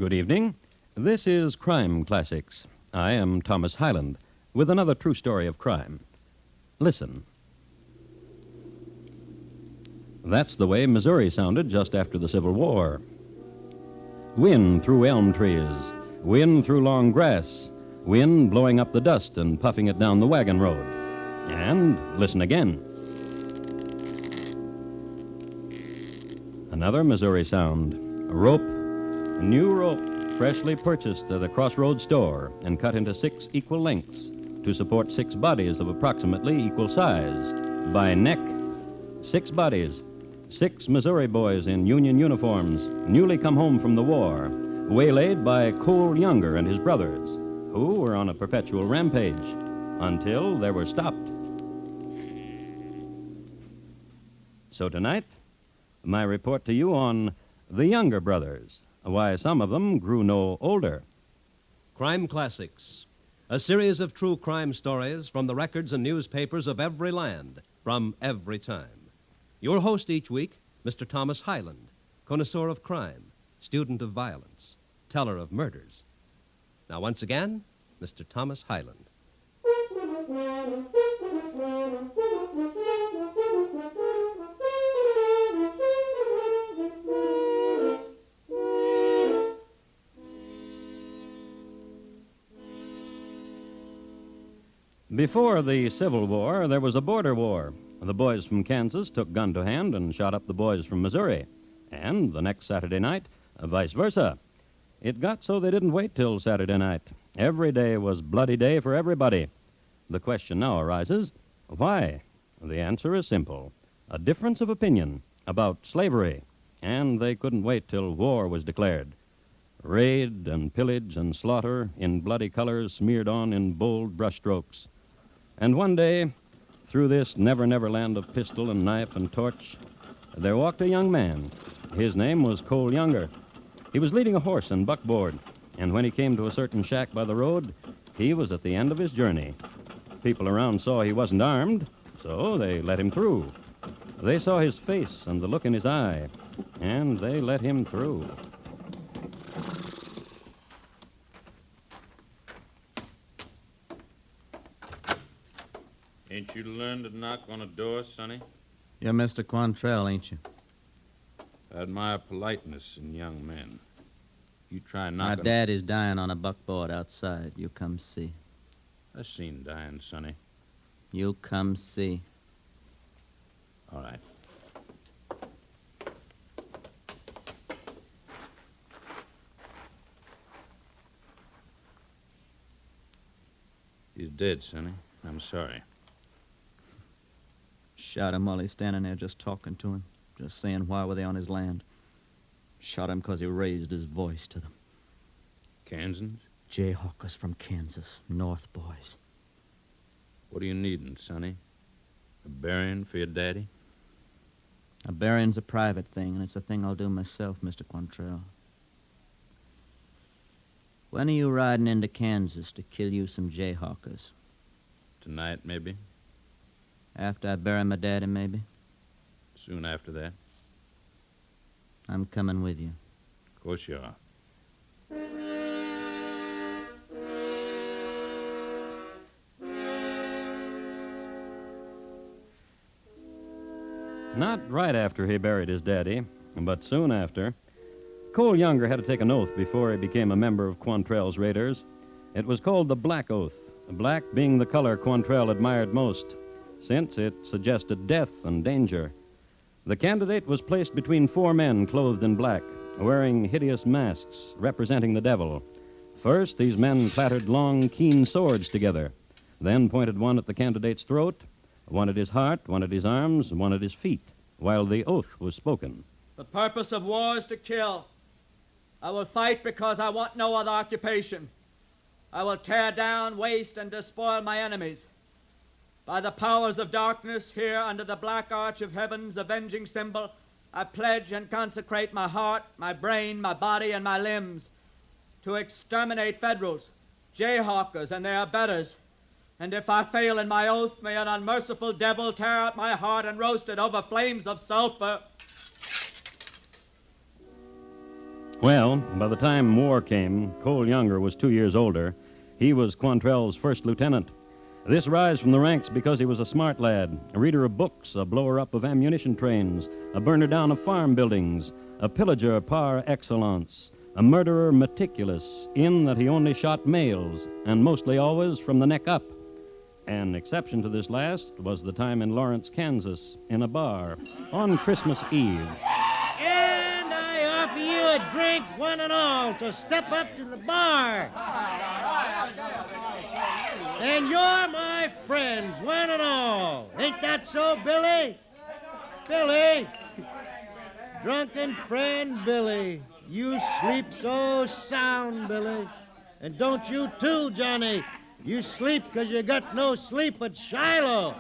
Good evening. This is Crime Classics. I am Thomas Hyland with another true story of crime. Listen. That's the way Missouri sounded just after the Civil War. Wind through elm trees, wind through long grass, wind blowing up the dust and puffing it down the wagon road. And listen again. Another Missouri sound. A rope, a new rope, freshly purchased at a crossroads store and cut into 6 equal lengths to support 6 bodies of approximately equal size. By neck, 6 bodies, 6 Missouri boys in Union uniforms, newly come home from the war, waylaid by Cole Younger and his brothers, who were on a perpetual rampage until they were stopped. So tonight, my report to you on the Younger brothers, why some of them grew no older. Crime Classics, a series of true crime stories from the records and newspapers of every land, from every time. Your host each week, Mr. Thomas Hyland, connoisseur of crime, student of violence, teller of murders. Now, once again, Mr. Thomas Hyland. Before the Civil War, there was a border war. The boys from Kansas took gun to hand and shot up the boys from Missouri. And the next Saturday night, vice versa. It got so they didn't wait till Saturday night. Every day was bloody day for everybody. The question now arises, why? The answer is simple. A difference of opinion about slavery. And they couldn't wait till war was declared. Raid and pillage and slaughter in bloody colors smeared on in bold brushstrokes. And one day, through this never-never land of pistol and knife and torch, there walked a young man. His name was Cole Younger. He was leading a horse and buckboard, and when he came to a certain shack by the road, he was at the end of his journey. People around saw he wasn't armed, so they let him through. They saw his face and the look in his eye, and they let him through. Ain't you learned to knock on a door, Sonny? You're Mr. Quantrell, ain't you? I admire politeness in young men. You try My knocking... daddy's dying on a buckboard outside. You come see. I seen dying, Sonny. You come see. All right. He's dead, Sonny. I'm sorry. Shot him while he's standing there just talking to him, just saying why were they on his land. Shot him because he raised his voice to them. Kansans? Jayhawkers from Kansas, North boys. What are you needing, Sonny? A burying for your daddy? A burying's a private thing, and it's a thing I'll do myself, Mr. Quantrell. When are you riding into Kansas to kill you some Jayhawkers? Tonight, maybe? After I bury my daddy, maybe? Soon after that? I'm coming with you. Of course you are. Not right after he buried his daddy, but soon after. Cole Younger had to take an oath before he became a member of Quantrell's Raiders. It was called the Black Oath, black being the color Quantrell admired most, since it suggested death and danger. The candidate was placed between 4 men clothed in black, wearing hideous masks representing the devil. First, these men clattered long, keen swords together, then pointed one at the candidate's throat, one at his heart, one at his arms, and one at his feet, while the oath was spoken. The purpose of war is to kill. I will fight because I want no other occupation. I will tear down, waste, and despoil my enemies. By the powers of darkness, here under the black arch of heaven's avenging symbol, I pledge and consecrate my heart, my brain, my body, and my limbs to exterminate Federals, Jayhawkers, and their abettors. And if I fail in my oath, may an unmerciful devil tear out my heart and roast it over flames of sulfur. Well, by the time war came, Cole Younger was 2 years older. He was Quantrell's first lieutenant. This rise from the ranks because he was a smart lad, a reader of books, a blower-up of ammunition trains, a burner-down of farm buildings, a pillager par excellence, a murderer meticulous, in that he only shot males, and mostly always from the neck up. An exception to this last was the time in Lawrence, Kansas, in a bar, on Christmas Eve. And I offer you a drink, one and all, so step up to the bar. And you're my friends, one and all. Ain't that so, Billy? Billy? Drunken friend Billy, you sleep so sound, Billy. And don't you too, Johnny. You sleep 'cause you got no sleep at Shiloh.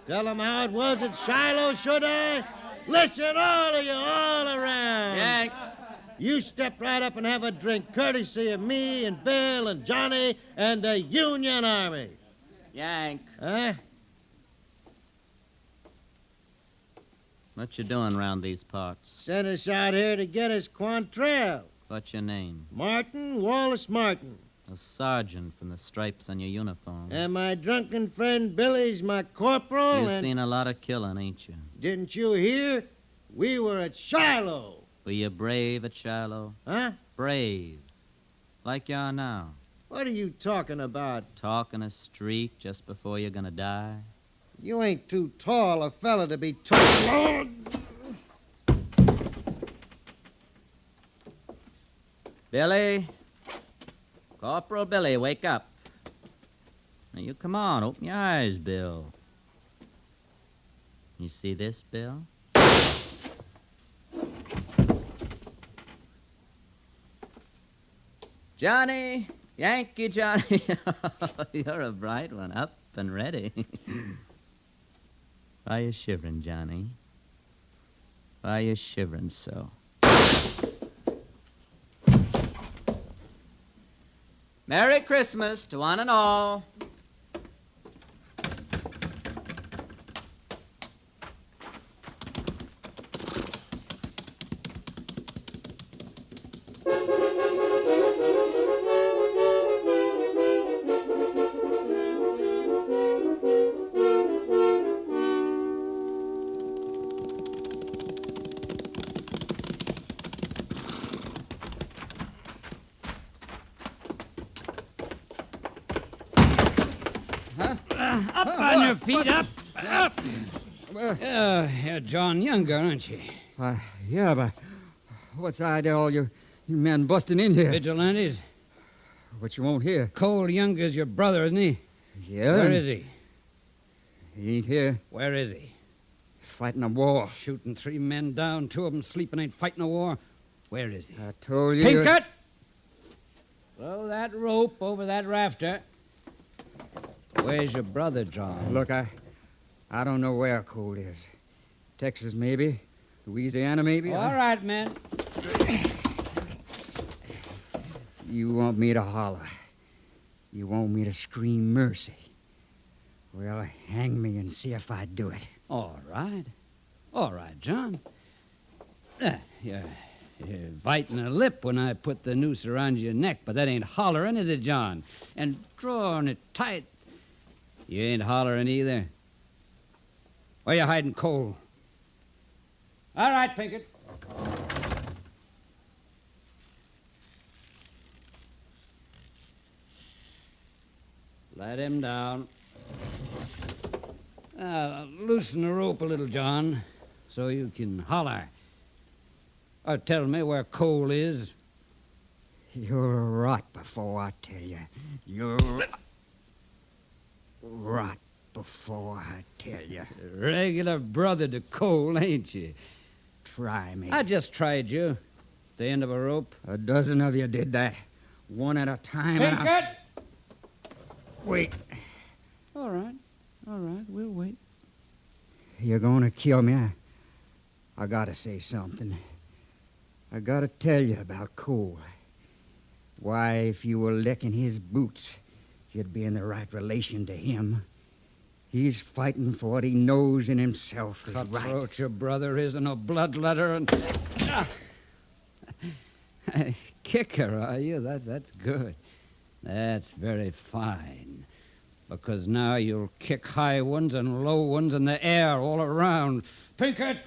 Tell 'em how it was at Shiloh, should I? Listen, all of you, all around. Yank. You step right up and have a drink, courtesy of me and Bill and Johnny and the Union Army. Yank. Huh? What you doing round these parts? Sent us out here to get us Quantrell. What's your name? Martin, Wallace Martin. A sergeant from the stripes on your uniform. And my drunken friend Billy's my corporal. You've and seen a lot of killing, ain't you? didn't you hear? We were at Shiloh. Were you brave at Shiloh? Huh? Brave. Like you are now. What are you talking about? Talking a streak just before you're gonna die. You ain't too tall a fella to be talking. Billy? Corporal Billy, wake up. Now you come on, open your eyes, Bill. You see this, Bill? Johnny! Yankee Johnny! You're a bright one, up and ready. Why you shivering, Johnny? Why you shivering so? Merry Christmas to one and all. Up on your feet, up, up. You're John Younger, aren't you? Yeah, but what's the idea of all you men busting in here? Vigilantes? What you want here? Cole Younger's your brother, isn't he? Yeah. Where is he? He ain't here. Where is he? Fighting a war. Shooting 3 men down, 2 of them sleeping, ain't fighting a war. Where is he? I told you. Pinkett! Throw that rope over that rafter. Where's your brother, John? Look, I don't know where Cole is. Texas, maybe. Louisiana, maybe. All right, men. You want me to holler. You want me to scream mercy. Well, hang me and see if I do it. All right. All right, John. You're biting a lip when I put the noose around your neck, but that ain't hollering, is it, John? And drawing it tight. You ain't hollering either. Where you hiding Cole? All right, Pinkett. Let him down. Loosen the rope a little, John, so you can holler. Or tell me where Cole is. You'll rot before I tell you. You'll rot before I tell you. Regular brother to Cole, ain't you? Try me. I just tried you. The end of a rope. A dozen of you did that. One at a time. and I- Pinkett! Wait. All right. All right. We'll wait. You're gonna kill me. I gotta say something. I gotta tell you about Cole. Why, if you were licking his boots, you'd be in the right relation to him. He's fighting for what he knows in himself is right. Cutthroat, your brother isn't a bloodletter, and... Kicker, are you? That's good. That's very fine. Because now you'll kick high ones and low ones in the air all around. Pinkett!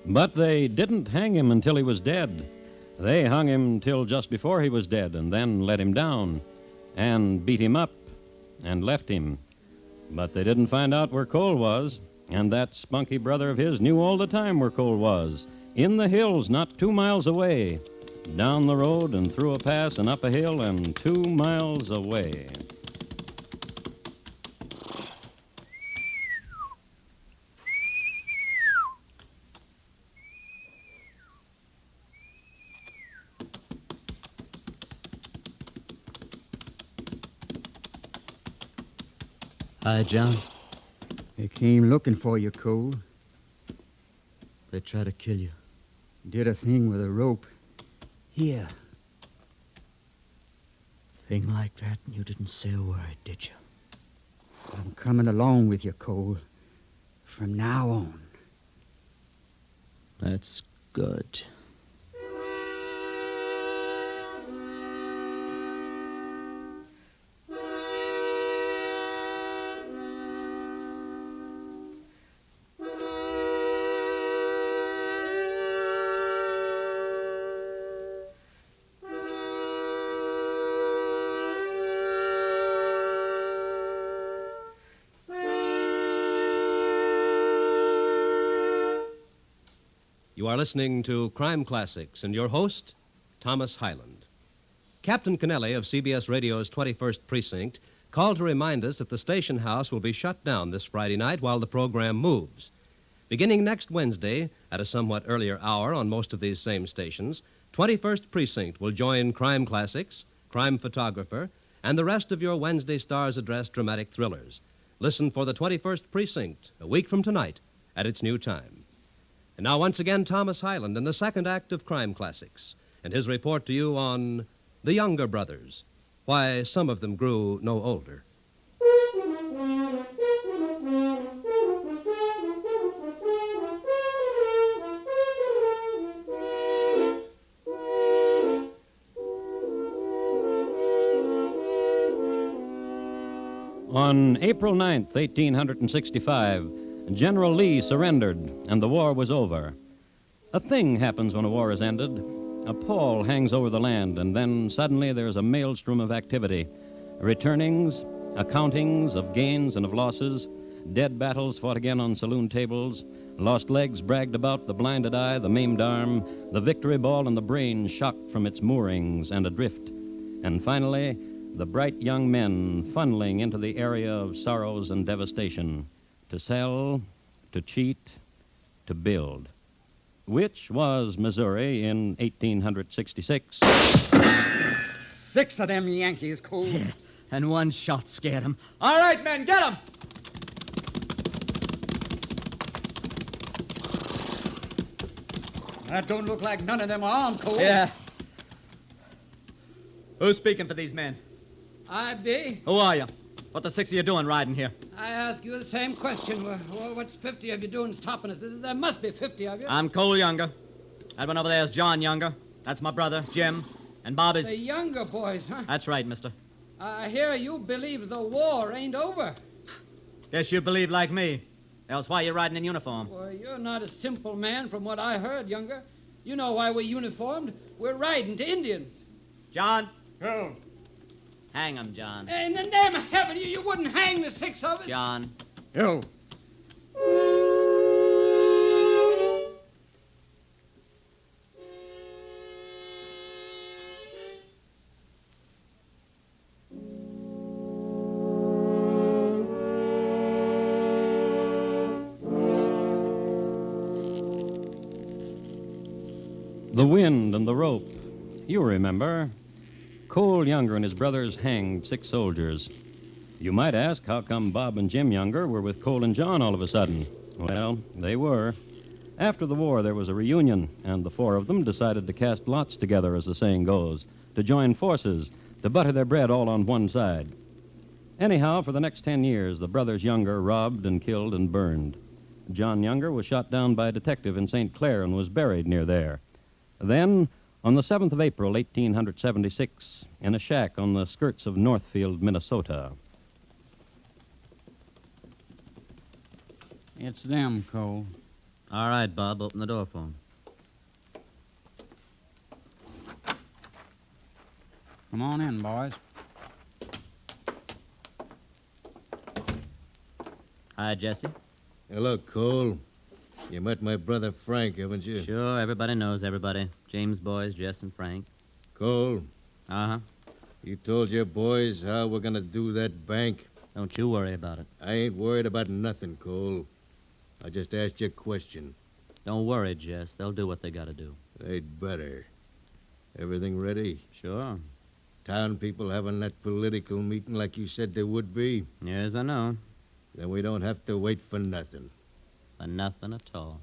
But they didn't hang him until he was dead. They hung him till just before he was dead and then let him down and beat him up and left him. But they didn't find out where Cole was, and that spunky brother of his knew all the time where Cole was, in the hills not 2 miles away, down the road and through a pass and up a hill and 2 miles away. Hi, John. They came looking for you, Cole. They try to kill you. Did a thing with a rope. Here. Thing like that, and you didn't say a word, did you? I'm coming along with you, Cole. From now on. That's good. You are listening to Crime Classics and your host, Thomas Hyland. Captain Kennelly of CBS Radio's 21st Precinct called to remind us that the station house will be shut down this Friday night while the program moves. Beginning next Wednesday, at a somewhat earlier hour on most of these same stations, 21st Precinct will join Crime Classics, Crime Photographer, and the rest of your Wednesday Stars Address dramatic thrillers. Listen for the 21st Precinct, a week from tonight, at its new time. And now, once again, Thomas Hyland in the second act of Crime Classics, and his report to you on the Younger Brothers, why some of them grew no older. On April 9th, 1865, General Lee surrendered, and the war was over. A thing happens when a war is ended. A pall hangs over the land, and then suddenly there's a maelstrom of activity. Returnings, accountings of gains and of losses, dead battles fought again on saloon tables, lost legs bragged about, the blinded eye, the maimed arm, the victory ball and the brain shocked from its moorings and adrift. And finally, the bright young men funneling into the area of sorrows and devastation. To sell, to cheat, to build. Which was Missouri in 1866. 6 of them Yankees, Cole. And one shot scared him. All right, men, get them! That don't look like none of them are armed, Cole. Yeah. Who's speaking for these men? I be. Who are you? What the 6 of you doing riding here? I ask you the same question. Well, what's 50 of you doing stopping us? There must be 50 of you. I'm Cole Younger. That one over there is John Younger. That's my brother, Jim. And Bob is... The Younger boys, huh? That's right, mister. I hear you believe the war ain't over. Guess you believe like me. Else why you riding in uniform? Well, you're not a simple man from what I heard, Younger. You know why we're uniformed. We're riding to Indians. John? Who? Hang him, John. In the name of heaven, you wouldn't hang the 6 of us? John. You. The wind and the rope. You remember. Cole Younger and his brothers hanged 6 soldiers. You might ask how come Bob and Jim Younger were with Cole and John all of a sudden. Well, they were. After the war, there was a reunion, and the 4 of them decided to cast lots together, as the saying goes, to join forces, to butter their bread all on one side. Anyhow, for the next 10 years, the brothers Younger robbed and killed and burned. John Younger was shot down by a detective in St. Clair and was buried near there. Then, on the 7th of April, 1876, in a shack on the skirts of Northfield, Minnesota. It's them, Cole. All right, Bob, open the door for him. Come on in, boys. Hi, Jesse. Hello, Cole. You met my brother Frank, haven't you? Sure, everybody knows everybody. James boys, Jess and Frank. Cole, Uh-huh. you told your boys how we're gonna do that bank? Don't you worry about it. I ain't worried about nothing, Cole. I just asked you a question. Don't worry, Jess. They'll do what they gotta do. They'd better. Everything ready? Sure. Town people having that political meeting like you said they would be? Yes, I know. Then we don't have to wait for nothing. For nothing at all.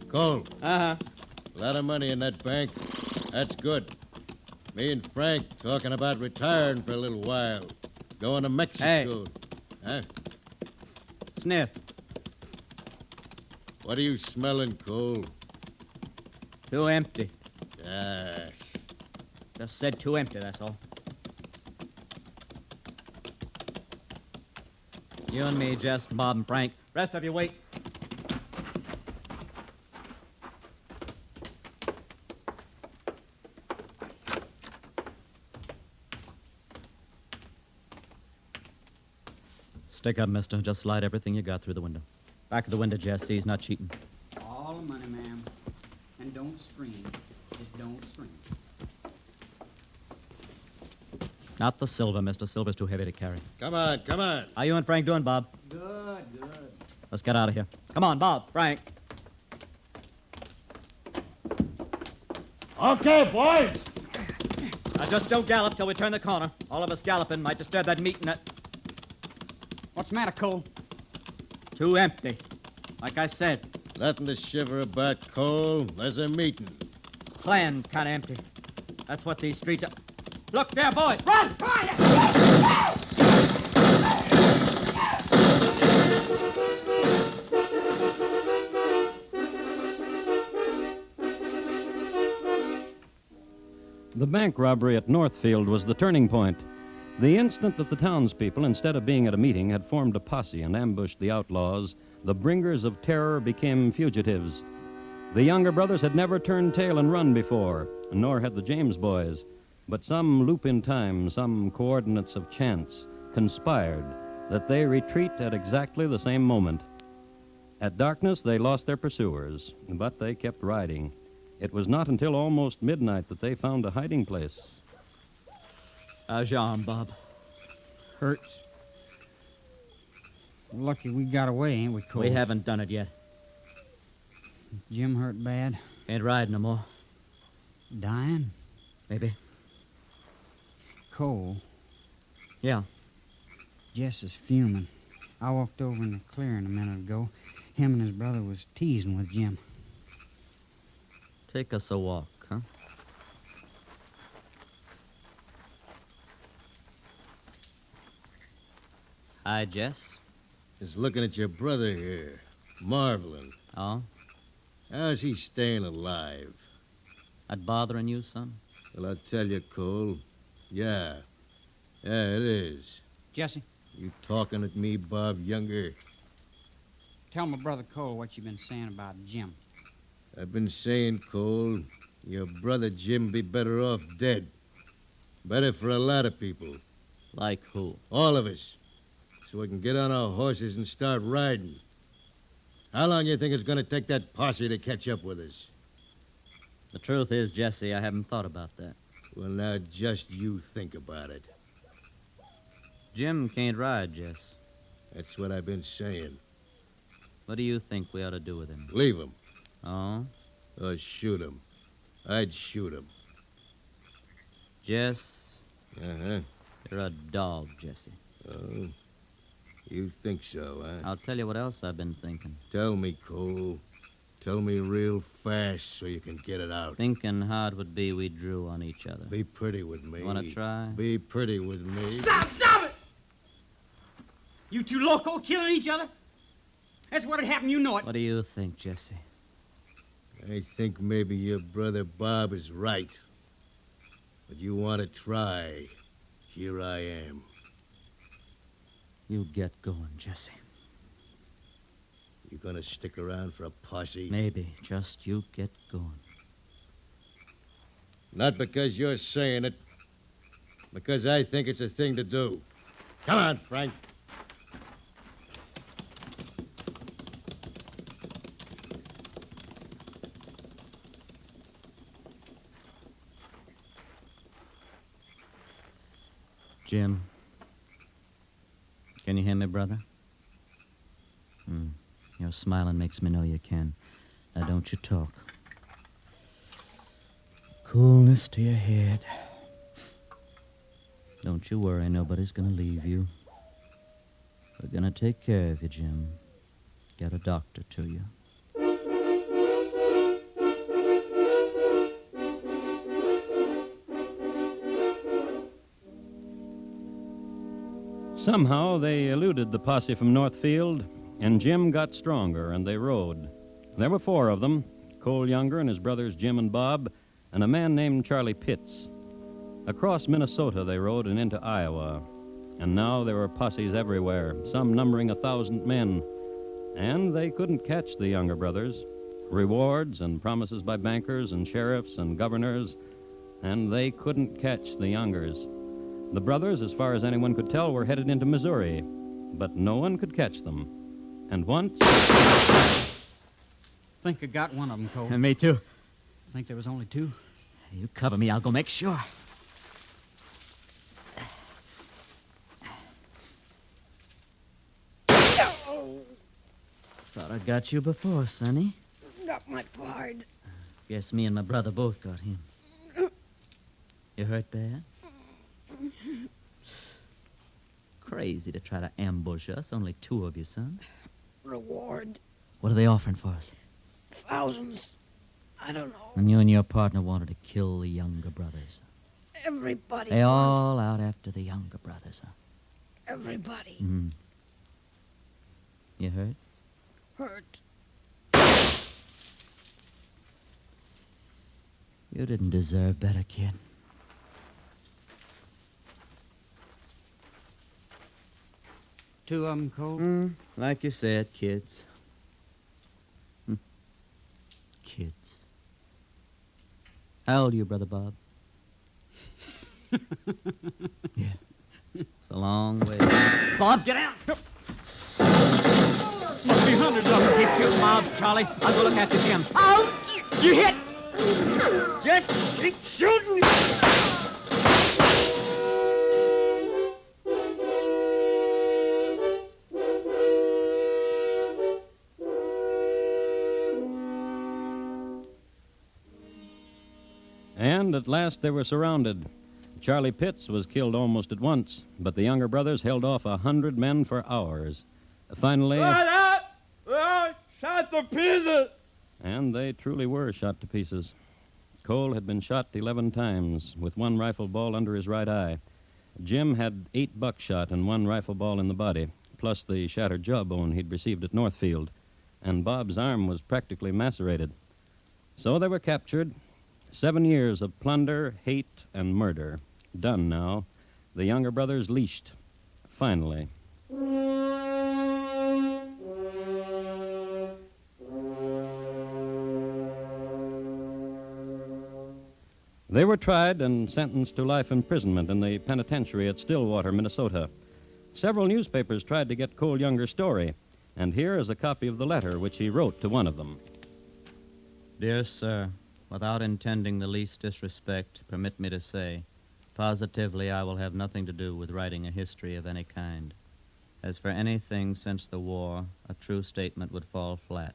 Cole, Uh-huh. a lot of money in that bank. That's good. Me and Frank talking about retiring for a little while. Going to Mexico. Huh? Sniff. What are you smelling, Cole? Too empty. Gosh. Just said too empty, that's all. You and me, Jess, Bob, and Frank. Rest of you wait. Stick up, mister. Just slide everything you got through the window. Back of the window, Jess. See, he's not cheating. All the money, ma'am. And don't scream. Just don't scream. Not the silver, mister. Silver's too heavy to carry. Come on, come on. How you and Frank doing, Bob? Good, good. Let's get out of here. Come on, Bob, Frank. Okay, boys. Now just don't gallop till we turn the corner. All of us galloping might disturb that meeting that... What's the matter, Cole? Too empty. Like I said, Nothing to shiver about, Cole. There's a meeting. planned kind of empty. That's what these streets are... Look there, boys! Run! The bank robbery at Northfield was the turning point. The instant that the townspeople, instead of being at a meeting, had formed a posse and ambushed the outlaws, the bringers of terror became fugitives. The Younger brothers had never turned tail and run before, nor had the James boys. But some loop in time, some coordinates of chance, conspired that they retreat at exactly the same moment. At darkness, they lost their pursuers, but they kept riding. It was not until almost midnight that they found a hiding place. How's your arm, Bob? Hurts. Lucky we got away, ain't we, Cole? We haven't done it yet. Jim hurt bad? Ain't riding no more. Dying? Maybe. Cole, Yeah. Jess is fuming. I walked over in the clearing a minute ago. Him and his brother was teasing with Jim. Take us a walk, huh? Hi, Jess. Just looking at your brother here. Marveling. Oh? How's he staying alive? That bothering you, son? Well, I'll tell you, Cole. Yeah. Yeah, it is. Jesse, You talking at me, Bob Younger? tell my brother Cole what you been saying about Jim. I've been saying, Cole, your brother Jim be better off dead. Better for a lot of people. Like who? All of us. So we can get on our horses and start riding. How long you think it's going to take that posse to catch up with us? The truth is, Jesse, I haven't thought about that. Well, now just you think about it. Jim can't ride, Jess. That's what I've been saying. What do you think we ought to do with him? Leave him. Oh? Oh, shoot him. I'd shoot him. Jess, Uh-huh. you're a dog, Jesse. Oh, you think so, huh? I'll tell you what else I've been thinking. Tell me, Cole. Tell me real fast so you can get it out. Thinking how it would be we drew on each other. Be pretty with me. You want to try? Be pretty with me. Stop it! You two loco killing each other? That's what'd happen, you know it. What do you think, Jesse? I think maybe your brother Bob is right. But you want to try. Here I am. You get going, Jesse. You gonna stick around for a posse? Maybe. Just you get going. Not because you're saying it. Because I think it's a thing to do. Come on, Frank. Jim. Can you hear me, brother? Your smiling makes me know you can. Now, don't you talk. Coolness to your head. Don't you worry, nobody's gonna leave you. We're gonna take care of you, Jim. Get a doctor to you. Somehow they eluded the posse from Northfield, and Jim got stronger, and they rode. There were 4 of them, Cole Younger and his brothers Jim and Bob, and a man named Charlie Pitts. Across Minnesota they rode and into Iowa, and now there were posses everywhere, some numbering 1,000 men, and they couldn't catch the Younger brothers. Rewards and promises by bankers and sheriffs and governors, and they couldn't catch the Youngers. The brothers, as far as anyone could tell, were headed into Missouri, but no one could catch them. And once... Think I got one of them, Cole. And me too. Think there was only 2? You cover me, I'll go make sure. Thought I got you before, Sonny. Got my pride. Guess me and my brother both got him. You hurt bad? Crazy to try to ambush us. Only 2 of you, son. Reward. What are they offering for us? Thousands. I don't know. And you and your partner wanted to kill the Younger brothers. Everybody They wants. all out after the Younger brothers, huh? Everybody. You hurt? Hurt. You didn't deserve better, kid. Two of them, Cole? Like you said, kids. Kids. How old are you, Brother Bob? Yeah. It's a long way. Bob, get out! Must be hundreds of them. Keep shooting, Bob. Charlie, I'll go look after Jim. Oh, you hit! Just keep shooting! And at last they were surrounded. Charlie Pitts was killed almost at once, but the Younger brothers held off 100 men for hours. Finally... Shot to pieces! And they truly were shot to pieces. Cole had been shot 11 times, with 1 rifle ball under his right eye. Jim had 8 buckshot and 1 rifle ball in the body, plus the shattered jawbone he'd received at Northfield. And Bob's arm was practically macerated. So they were captured. 7 years of plunder, hate, and murder. Done now. The Younger brothers leashed. Finally. They were tried and sentenced to life imprisonment in the penitentiary at Stillwater, Minnesota. Several newspapers tried to get Cole Younger's story, and here is a copy of the letter which he wrote to one of them. Dear sir, without intending the least disrespect, permit me to say, positively I will have nothing to do with writing a history of any kind. As for anything since the war, a true statement would fall flat.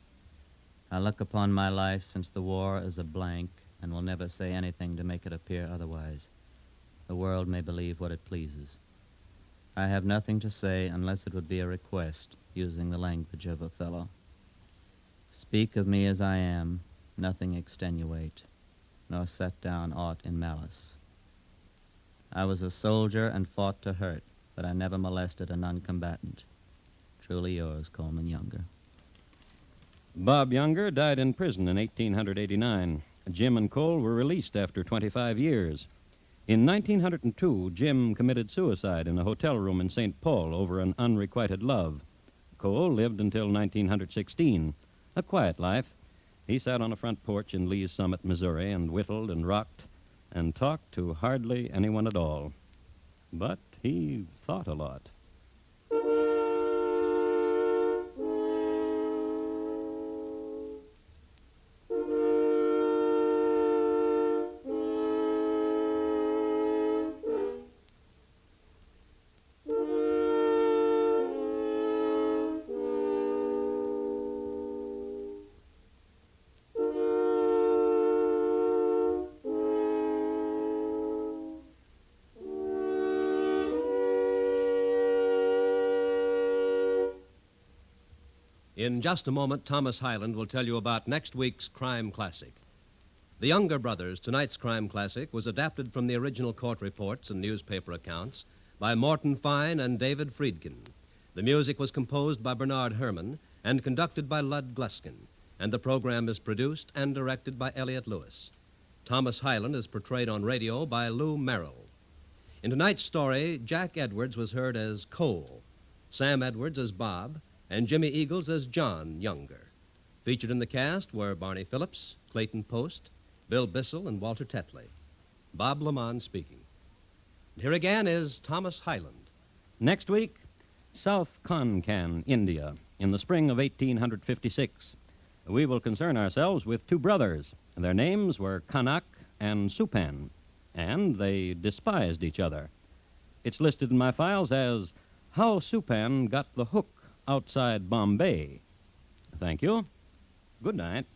I look upon my life since the war as a blank and will never say anything to make it appear otherwise. The world may believe what it pleases. I have nothing to say unless it would be a request, using the language of Othello. Speak of me as I am, nothing extenuate, nor set down aught in malice. I was a soldier and fought to hurt, but I never molested a non-combatant. Truly yours, Coleman Younger. Bob Younger died in prison in 1889. Jim and Cole were released after 25 years. In 1902, Jim committed suicide in a hotel room in St. Paul over an unrequited love. Cole lived until 1916, a quiet life. He sat on a front porch in Lee's Summit, Missouri, and whittled and rocked and talked to hardly anyone at all. But he thought a lot. In just a moment, Thomas Hyland will tell you about next week's crime classic. The Younger Brothers, tonight's crime classic, was adapted from the original court reports and newspaper accounts by Morton Fine and David Friedkin. The music was composed by Bernard Herrmann and conducted by Lud Gluskin, and the program is produced and directed by Elliott Lewis. Thomas Hyland is portrayed on radio by Lou Merrill. In tonight's story, Jack Edwards was heard as Cole, Sam Edwards as Bob, and Jimmy Eagles as John Younger. Featured in the cast were Barney Phillips, Clayton Post, Bill Bissell, and Walter Tetley. Bob Lamont speaking. And here again is Thomas Hyland. Next week, South Konkan, India, in the spring of 1856. We will concern ourselves with two brothers. Their names were Kanak and Supan, and they despised each other. It's listed in my files as How Supan Got the Hook Outside Bombay. Thank you. Good night.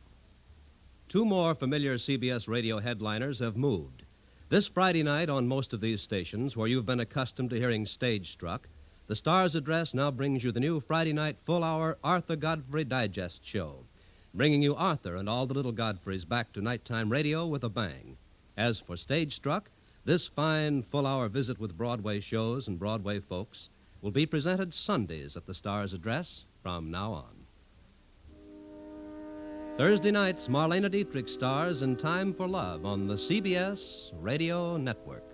Two more familiar CBS radio headliners have moved. This Friday night on most of these stations, where you've been accustomed to hearing Stage Struck, the Star's Address now brings you the new Friday night full-hour Arthur Godfrey Digest show, bringing you Arthur and all the little Godfreys back to nighttime radio with a bang. As for Stage Struck, this fine full-hour visit with Broadway shows and Broadway folks will be presented Sundays at the Star's Address from now on. Thursday nights, Marlena Dietrich stars in Time for Love on the CBS Radio Network.